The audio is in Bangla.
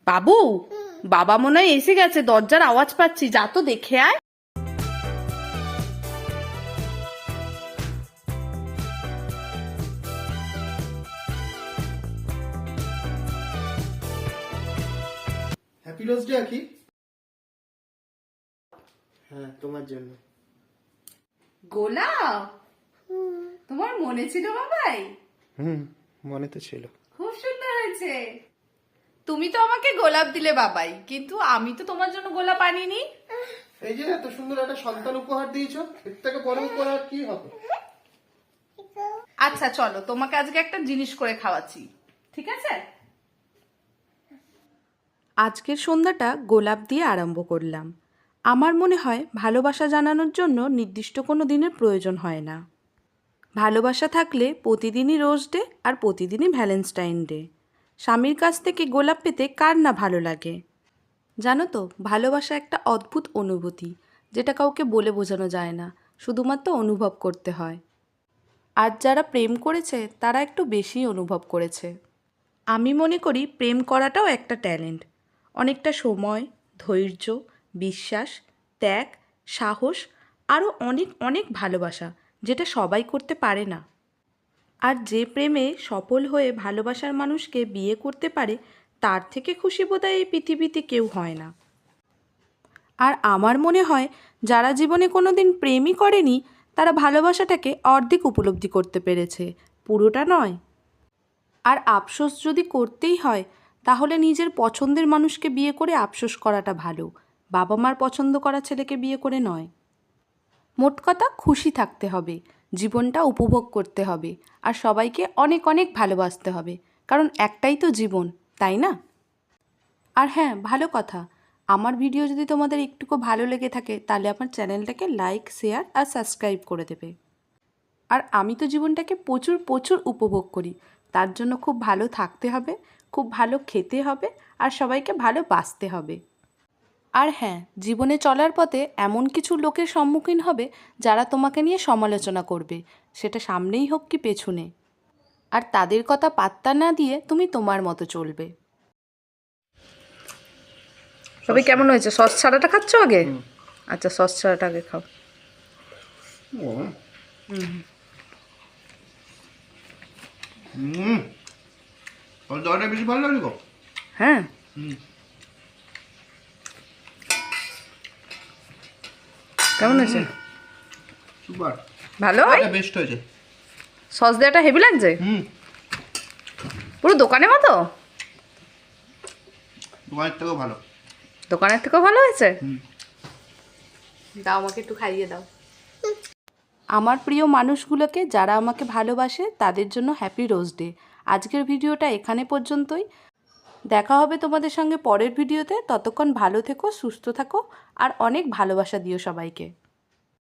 বাবু, বাবা মনে হয় এসে গেছে, দরজার আওয়াজ পাচ্ছি, যা তো দেখে আয়। হ্যাপি রোজ ডে আখি। হ্যাঁ, তোমার জন্য। গোলাপ? তোমার মনে ছিল বাবাই? মনে তো ছিল। খুব সুন্দর হয়েছে। তুমি তো আমাকে গোলাপ দিলে বাবাই, কিন্তু আমি তো তোমার জন্য গোলাপ আনিনি। এই যে এত সুন্দর একটা সন্তান উপহার দিয়েছো, এর থেকে বড় উপহার কি হবে? আচ্ছা চলো, তোমাকে আজকে একটা জিনিস করে খাওয়াচ্ছি, ঠিক আছে? আজকের সন্ধ্যাটা গোলাপ দিয়ে আরম্ভ করলাম। আমার মনে হয় ভালোবাসা জানানোর জন্য নির্দিষ্ট কোনো দিনের প্রয়োজন হয় না। ভালোবাসা থাকলে প্রতিদিনই রোজ ডে আর প্রতিদিনই ভ্যালেন্টাইন ডে। স্বামীর কাছ থেকে গোলাপ পেতে কার না ভালো লাগে? জানো তো, ভালোবাসা একটা অদ্ভুত অনুভূতি, যেটা কাউকে বলে বোঝানো যায় না, শুধুমাত্র অনুভব করতে হয়। আর যারা প্রেম করেছে তারা একটু বেশি অনুভব করেছে। আমি মনে করি প্রেম করাটাও একটা ট্যালেন্ট। অনেকটা সময়, ধৈর্য, বিশ্বাস, ত্যাগ, সাহস, আরও অনেক অনেক ভালোবাসা, যেটা সবাই করতে পারে না। আর যে প্রেমে সফল হয়ে ভালোবাসার মানুষকে বিয়ে করতে পারে, তার থেকে খুশি বোধহয় এই পৃথিবীতে কেউ হয় না। আর আমার মনে হয় যারা জীবনে কোনো দিন প্রেমই করেনি, তারা ভালোবাসাটাকে অর্ধেক উপলব্ধি করতে পেরেছে, পুরোটা নয়। আর আফসোস যদি করতেই হয়, তাহলে নিজের পছন্দের মানুষকে বিয়ে করে আফসোস করাটা ভালো, বাবা মার পছন্দ করা ছেলেকে বিয়ে করে নয়। মোট কথা, খুশি থাকতে হবে, জীবনটা উপভোগ করতে হবে, আর সবাইকে অনেক অনেক ভালোবাসতে হবে, কারণ একটাই তো জীবন, তাই না? আর হ্যাঁ, ভালো কথা, আমার ভিডিও যদি তোমাদের একটুকু ভালো লেগে থাকে, তাহলে আমার চ্যানেলটাকে লাইক, শেয়ার আর সাবস্ক্রাইব করে দেবে। আর আমি তো জীবনটাকে প্রচুর প্রচুর উপভোগ করি, তার জন্য খুব ভালো থাকতে হবে, খুব ভালো খেতে হবে, আর সবাইকে ভালোবাসতে হবে। আর হ্যাঁ, জীবনে চলার পথে এমন কিছু লোকের সম্মুখীন হবে যারা তোমাকে নিয়ে সমালোচনা করবে, সেটা সামনেই হোক কি পেছনে। আর তাদের কথা পাত্তা না দিয়ে তুমি তোমার মতো চলবে। তবে কেমন হয়েছে? সস ছাড়াটা খাচ্ছ আগে? আচ্ছা, সস ছাড়াটা আগে খাও। দরটা বেশি ভালো লাগলো। হ্যাঁ, কেমন হয়েছে? সুপার, ভালো? বেস্ট হয়েছে। সস দেওয়াটা হেভি লাগছে, পুরো দোকানের মতো। দোকানের থেকেও ভালো। দোকানের থেকেও ভালো হয়েছে? দাও, আমাকে একটু খাইয়ে দাও। আমার প্রিয় মানুষগুলোকে যারা আমাকে ভালোবাসে, তাদের জন্য হ্যাপি রোজ ডে। আজকের ভিডিওটা এখানে পর্যন্তই। দেখা হবে তোমাদের সঙ্গে পরের ভিডিওতে। ততক্ষণ ভালো থেকো, সুস্থ থাকো, আর অনেক ভালোবাসা দিও সবাইকে।